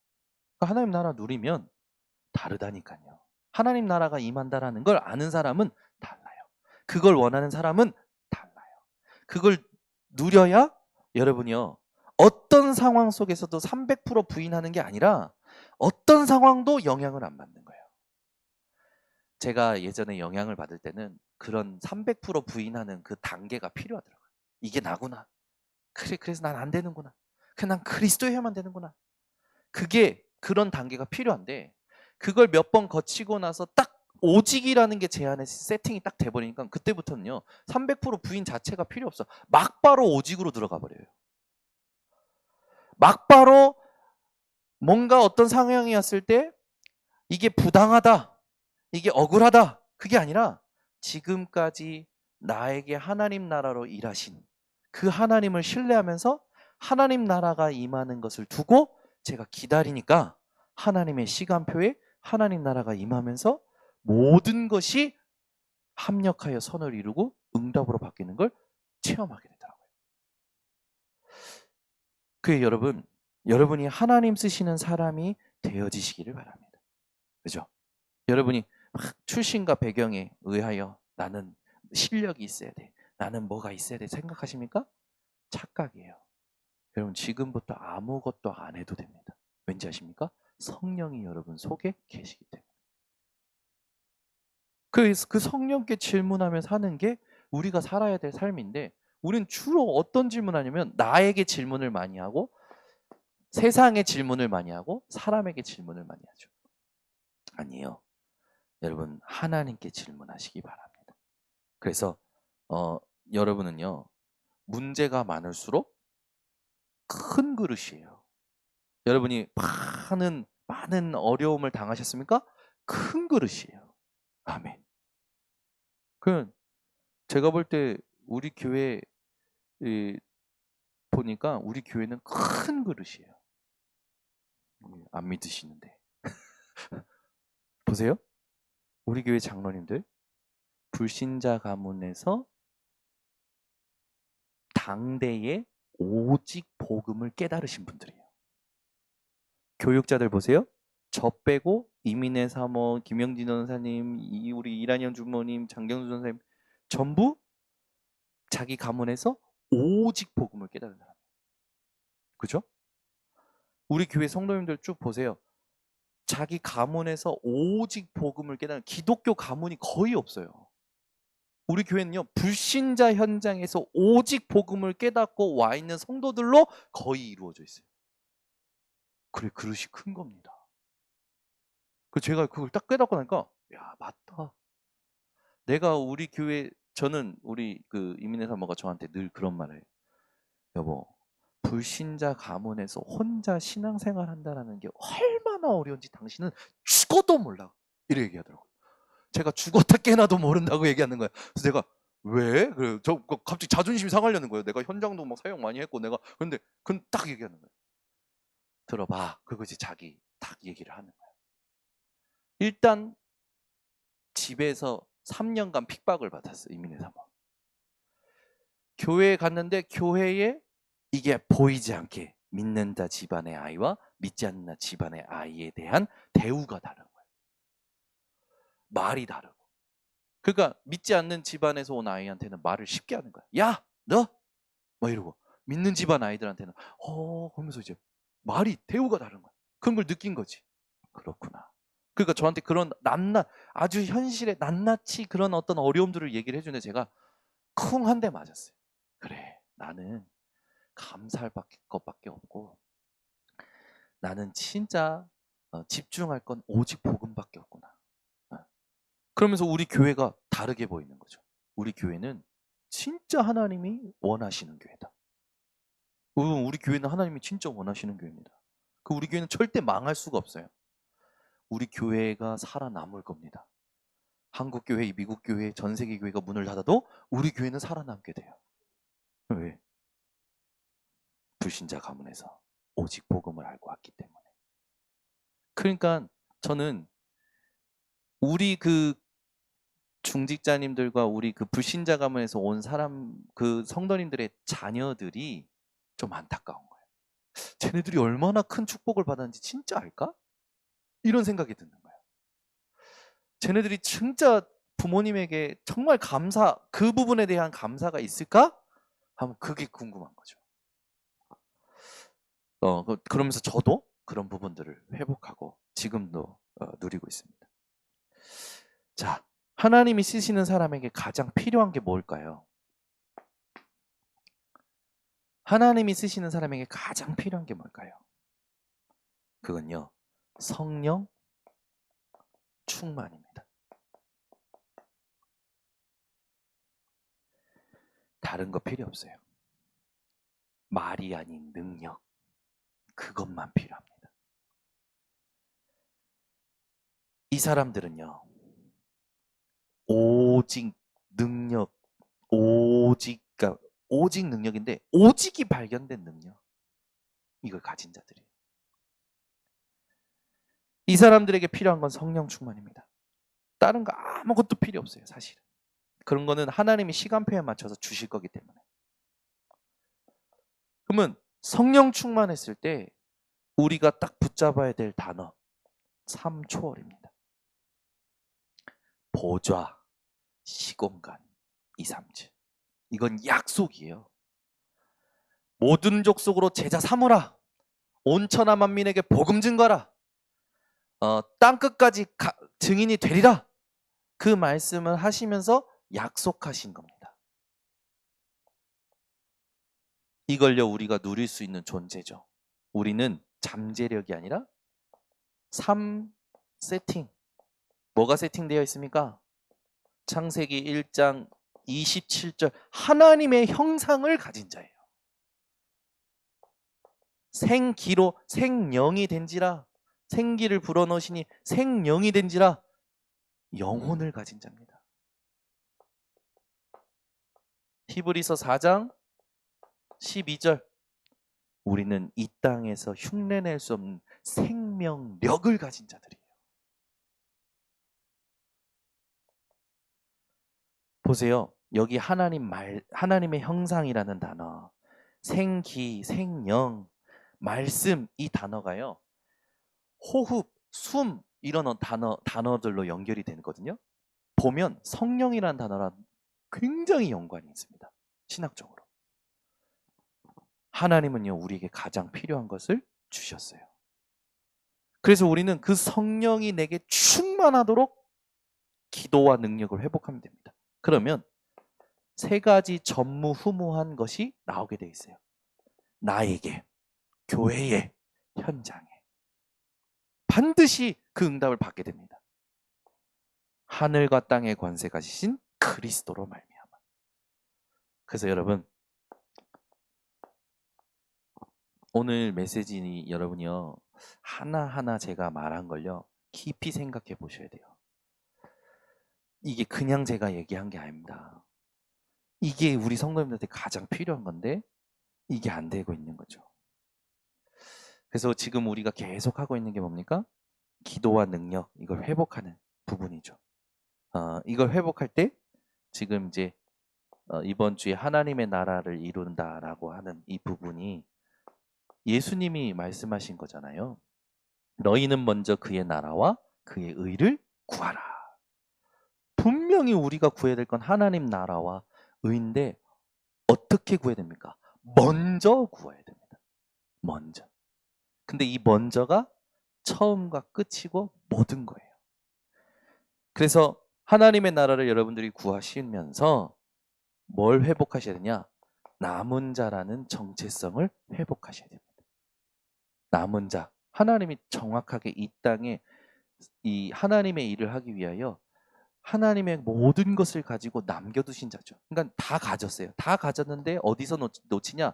그러니까 하나님 나라 누리면 다르다니까요. 하나님 나라가 임한다라는 걸 아는 사람은 달라요. 그걸 원하는 사람은 달라요. 그걸 누려야 여러분이요, 어떤 상황 속에서도 300% 부인하는 게 아니라 어떤 상황도 영향을 안 받는 거예요. 제가 예전에 영향을 받을 때는 그런 300% 부인하는 그 단계가 필요하더라고요. 이게 나구나. 그래, 그래서 난 안 되는구나. 그냥 난 그리스도여야만 되는구나. 그게 그런 단계가 필요한데, 그걸 몇 번 거치고 나서 딱 오직이라는 게 제 안에 세팅이 딱 돼버리니까 그때부터는요, 300% 부인 자체가 필요 없어. 막바로 오직으로 들어가 버려요. 막바로 뭔가 어떤 상황이 왔을 때 이게 부당하다, 이게 억울하다, 그게 아니라 지금까지 나에게 하나님 나라로 일하신 그 하나님을 신뢰하면서 하나님 나라가 임하는 것을 두고 제가 기다리니까 하나님의 시간표에 하나님 나라가 임하면서 모든 것이 합력하여 선을 이루고 응답으로 바뀌는 걸 체험하게 되더라고요. 그게 여러분이 하나님 쓰시는 사람이 되어지시기를 바랍니다. 그죠? 여러분이 막 출신과 배경에 의하여 나는 실력이 있어야 돼, 나는 뭐가 있어야 돼 생각하십니까? 착각이에요. 여러분, 지금부터 아무것도 안 해도 됩니다. 왠지 아십니까? 성령이 여러분 속에 계시기 때문에. 그 성령께 질문하면서 하는 게 우리가 살아야 될 삶인데, 우린 주로 어떤 질문하냐면 나에게 질문을 많이 하고, 세상에 질문을 많이 하고, 사람에게 질문을 많이 하죠. 아니에요. 여러분, 하나님께 질문하시기 바랍니다. 그래서 여러분은요, 문제가 많을수록 큰 그릇이에요. 여러분이 많은 어려움을 당하셨습니까? 큰 그릇이에요. 아멘. 그 제가 볼 때 우리 교회 보니까 우리 교회는 큰 그릇이에요. 안 믿으시는데 보세요. 우리 교회 장로님들 불신자 가문에서 당대에 오직 복음을 깨달으신 분들이에요. 교육자들 보세요. 저 빼고 이민혜 사모, 김영진 원사님, 우리 이란영 주모님, 장경수 선생님 전부 자기 가문에서 오직 복음을 깨달은 사람이에요. 그죠? 우리 교회 성도님들 쭉 보세요. 자기 가문에서 오직 복음을 깨닫는 기독교 가문이 거의 없어요. 우리 교회는요, 불신자 현장에서 오직 복음을 깨닫고 와 있는 성도들로 거의 이루어져 있어요. 그래, 그릇이 큰 겁니다. 그 제가 그걸 딱 깨닫고 나니까, 야, 맞다. 내가 우리 교회, 저는 우리 그 이민혜 사모가 저한테 늘 그런 말을 해요. 여보, 불신자 가문에서 혼자 신앙생활 한다는 게 얼마나 어려운지 당신은 죽어도 몰라. 이렇게 얘기하더라고요. 제가 죽었다 깨나도 모른다고 얘기하는 거예요. 그래서 내가 왜? 그래, 저 갑자기 자존심이 상하려는 거예요. 내가 현장도 막 사역 많이 했고 내가 그런데 그건 딱 얘기하는 거예요. 들어봐. 그거지 자기 딱 얘기를 하는 거예요. 일단 집에서 3년간 핍박을 받았어요. 이민혜 사모. 교회에 갔는데 교회에 이게 보이지 않게 믿는다 집안의 아이와 믿지 않는 집안의 아이에 대한 대우가 다른 거예요. 말이 다르고. 그러니까 믿지 않는 집안에서 온 아이한테는 말을 쉽게 하는 거야. 야, 너? 막 이러고. 믿는 집안 아이들한테는 그러면서 이제 말이 대우가 다른 거야. 그런 걸 느낀 거지. 그렇구나. 그러니까 저한테 그런 낱낱 아주 현실의 낱낱이 그런 어떤 어려움들을 얘기를 해주는데 제가 쿵 한 대 맞았어요. 그래, 나는 감사할 것밖에 없고 나는 진짜 집중할 건 오직 복음밖에 없구나. 그러면서 우리 교회가 다르게 보이는 거죠. 우리 교회는 진짜 하나님이 원하시는 교회다. 우리 교회는 하나님이 진짜 원하시는 교회입니다. 우리 교회는 절대 망할 수가 없어요. 우리 교회가 살아남을 겁니다. 한국 교회, 미국 교회, 전 세계 교회가 문을 닫아도 우리 교회는 살아남게 돼요. 왜? 불신자 가문에서 오직 복음을 알고 왔기 때문에. 그러니까 저는 우리 그 중직자님들과 우리 그 불신자 가문에서 온 사람, 그 성도님들의 자녀들이 좀 안타까운 거예요. 쟤네들이 얼마나 큰 축복을 받았는지 진짜 알까? 이런 생각이 드는 거예요. 쟤네들이 진짜 부모님에게 정말 그 부분에 대한 감사가 있을까? 하면 그게 궁금한 거죠. 그러면서 저도 그런 부분들을 회복하고 지금도 누리고 있습니다. 자, 하나님이 쓰시는 사람에게 가장 필요한 게 뭘까요? 하나님이 쓰시는 사람에게 가장 필요한 게 뭘까요? 그건요, 성령 충만입니다. 다른 거 필요 없어요. 말이 아닌 능력, 그것만 필요합니다. 이 사람들은요, 오직 능력, 그러니까 오직 능력인데 오직이 발견된 능력, 이걸 가진 자들이에요. 이 사람들에게 필요한 건 성령 충만입니다. 다른 거 아무것도 필요 없어요, 사실은. 그런 거는 하나님이 시간표에 맞춰서 주실 거기 때문에. 그러면 성령 충만했을 때 우리가 딱 붙잡아야 될 단어 3초월입니다. 보좌, 시공간, 이삼즈. 이건 약속이에요. 모든 족속으로 제자 삼으라. 온 천하 만민에게 복음 증거하라. 땅 끝까지 증인이 되리라. 그 말씀을 하시면서 약속하신 겁니다. 이걸요 우리가 누릴 수 있는 존재죠. 우리는 잠재력이 아니라 삶 세팅. 뭐가 세팅되어 있습니까? 창세기 1장 27절 하나님의 형상을 가진 자예요. 생기로 생령이 된지라 생기를 불어넣으시니 생령이 된지라 영혼을 가진 자입니다. 히브리서 4장 12절 우리는 이 땅에서 흉내낼 수 없는 생명력을 가진 자들이에요. 보세요. 여기 하나님의 형상이라는 단어, 생기, 생령, 말씀 이 단어가요. 호흡, 숨 이런 단어들로 연결이 되거든요. 보면 성령이라는 단어랑 굉장히 연관이 있습니다. 신학적으로. 하나님은요 우리에게 가장 필요한 것을 주셨어요. 그래서 우리는 그 성령이 내게 충만하도록 기도와 능력을 회복하면 됩니다. 그러면 세 가지 전무후무한 것이 나오게 돼 있어요. 나에게, 교회에, 현장에. 반드시 그 응답을 받게 됩니다. 하늘과 땅의 권세 가지신 그리스도로 말미암아. 그래서 여러분, 오늘 메시지 여러분이요, 하나하나 제가 말한 걸요, 깊이 생각해 보셔야 돼요. 이게 그냥 제가 얘기한 게 아닙니다. 이게 우리 성도님들한테 가장 필요한 건데 이게 안 되고 있는 거죠. 그래서 지금 우리가 계속 하고 있는 게 뭡니까? 기도와 능력, 이걸 회복하는 부분이죠. 이걸 회복할 때 지금 이제 이번 주에 하나님의 나라를 이룬다라고 하는 이 부분이 예수님이 말씀하신 거잖아요. 너희는 먼저 그의 나라와 그의 의를 구하라. 분명히 우리가 구해야 될 건 하나님 나라와 의인데 어떻게 구해야 됩니까? 먼저 구해야 됩니다. 먼저. 근데 이 먼저가 처음과 끝이고 모든 거예요. 그래서 하나님의 나라를 여러분들이 구하시면서 뭘 회복하셔야 되냐? 남은 자라는 정체성을 회복하셔야 됩니다. 남은 자. 하나님이 정확하게 이 땅에 이 하나님의 일을 하기 위하여 하나님의 모든 것을 가지고 남겨두신 자죠. 그러니까 다 가졌어요. 다 가졌는데 어디서 놓치냐?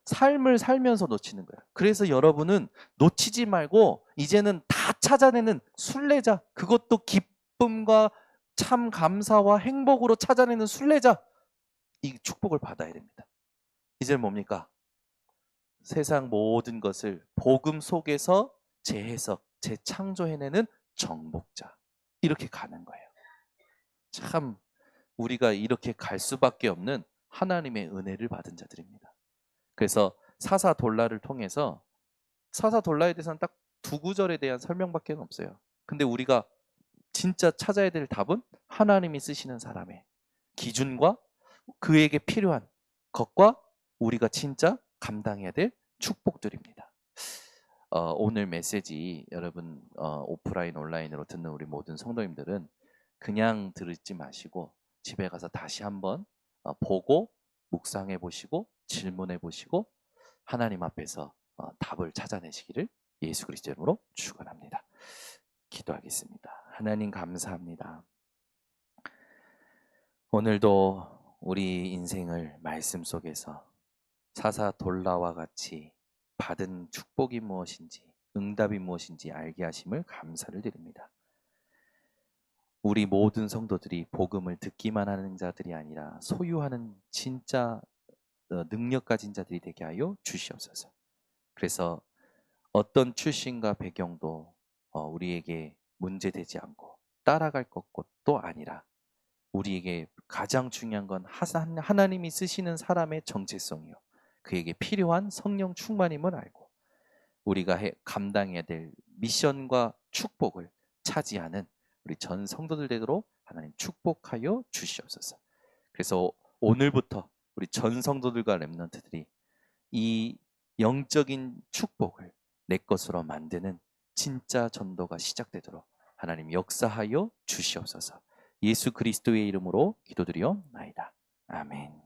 삶을 살면서 놓치는 거예요. 그래서 여러분은 놓치지 말고 이제는 다 찾아내는 순례자, 그것도 기쁨과 참 감사와 행복으로 찾아내는 순례자, 이 축복을 받아야 됩니다. 이제 뭡니까? 세상 모든 것을 복음 속에서 재해석, 재창조해내는 정복자, 이렇게 가는 거예요. 참 우리가 이렇게 갈 수밖에 없는 하나님의 은혜를 받은 자들입니다. 그래서 사사돌라를 통해서, 사사돌라에 대해서는 딱 두 구절에 대한 설명밖에 없어요. 근데 우리가 진짜 찾아야 될 답은 하나님이 쓰시는 사람의 기준과 그에게 필요한 것과 우리가 진짜 감당해야 될 축복들입니다. 오늘 메시지 여러분 오프라인 온라인으로 듣는 우리 모든 성도님들은 그냥 들지 마시고 집에 가서 다시 한번 보고 묵상해 보시고 질문해 보시고 하나님 앞에서 답을 찾아내시기를 예수 그리스도 이름으로 축원합니다. 기도하겠습니다. 하나님 감사합니다. 오늘도 우리 인생을 말씀 속에서 사사돌라와 같이 받은 축복이 무엇인지, 응답이 무엇인지 알게 하심을 감사를 드립니다. 우리 모든 성도들이 복음을 듣기만 하는 자들이 아니라 소유하는 진짜 능력 가진 자들이 되게 하여 주시옵소서. 그래서 어떤 출신과 배경도 우리에게 문제되지 않고 따라갈 것도 아니라 우리에게 가장 중요한 건 하나님이 쓰시는 사람의 정체성이요, 그에게 필요한 성령 충만임을 알고 우리가 감당해야 될 미션과 축복을 차지하는 우리 전 성도들 되도록 하나님 축복하여 주시옵소서. 그래서 오늘부터 우리 전 성도들과 렘넌트들이 이 영적인 축복을 내 것으로 만드는 진짜 전도가 시작되도록 하나님 역사하여 주시옵소서. 예수 그리스도의 이름으로 기도드리옵나이다. 아멘.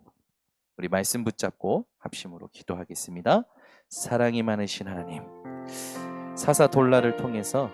우리 말씀 붙잡고 합심으로 기도하겠습니다. 사랑이 많으신 하나님, 사사돌라를 통해서